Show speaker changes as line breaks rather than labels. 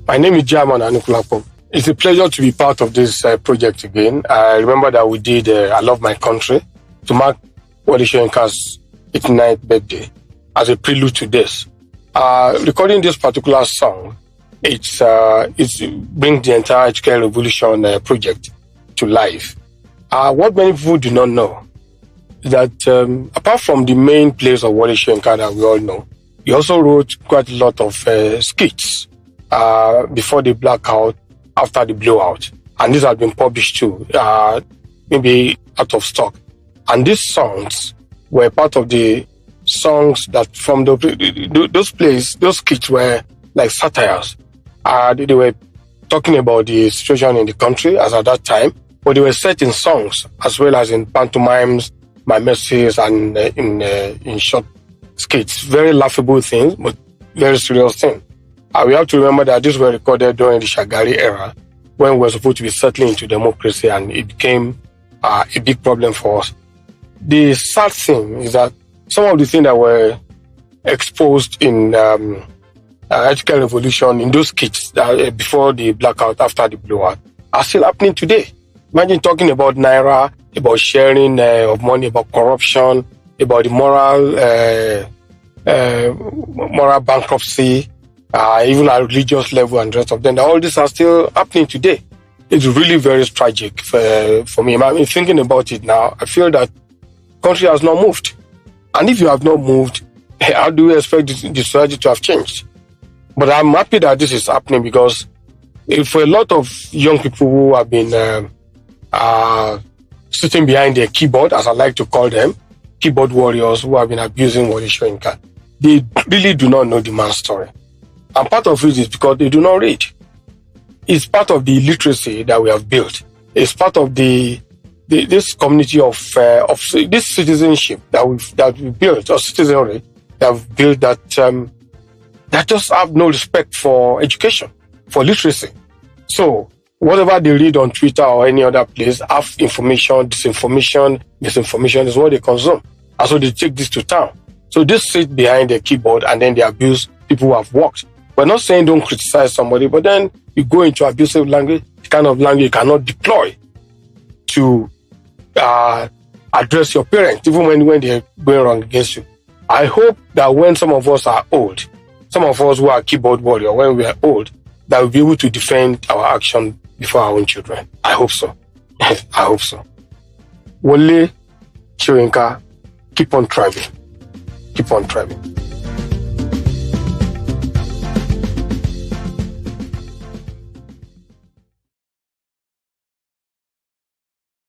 My name is Jahman Anikulapo. It's a pleasure to be part of this project again. I remember that we did I Love My Country to mark Wole Soyinka's 89th birthday as a prelude to this. Recording this particular song, it's brings the entire educational revolution project to life. What many people do not know is that apart from the main plays of Wole Soyinka that we all know, he also wrote quite a lot of skits before the blackout, after the blowout. And these have been published too, maybe out of stock. And these songs were part of the songs that from those plays, those skits were like satires. They were talking about the situation in the country as at that time, but they were set in songs as well as in pantomimes, mimesis, and in short skits. Very laughable things, but very serious things. We have to remember that these were recorded during the Shagari era, when we were supposed to be settling into democracy, and it became a big problem for us. The sad thing is that some of the things that were exposed in educational revolution, in those skits before the blackout, after the blowout, are still happening today. Imagine talking about Naira, about sharing of money, about corruption, about the moral bankruptcy, even at religious level and the rest of them. All these are still happening today. It's really very tragic for me. I mean, thinking about it now, I feel that the country has not moved. And if you have not moved, how do you expect the strategy to have changed? But I'm happy that this is happening, because for a lot of young people who have been sitting behind their keyboard, as I like to call them, keyboard warriors who have been abusing Wole Soyinka, they really do not know the man's story. And part of it is because they do not read. It's part of the literacy that we have built. It's part of this community of this citizenship that we built, or citizenry that we've built, that just have no respect for education, for literacy. So whatever they read on Twitter or any other place, half information, disinformation, misinformation is what they consume. And so they take this to town. So they sit behind their keyboard and then they abuse people who have worked. We're not saying don't criticize somebody, but then you go into abusive language, the kind of language you cannot deploy to address your parents, even when they're going wrong against you. I hope that when some of us are old, some of us who are keyboard warriors, when we are old, that we'll be able to defend our action before our own children. I hope so. I hope so. Wole Soyinka, keep on thriving. Keep on thriving.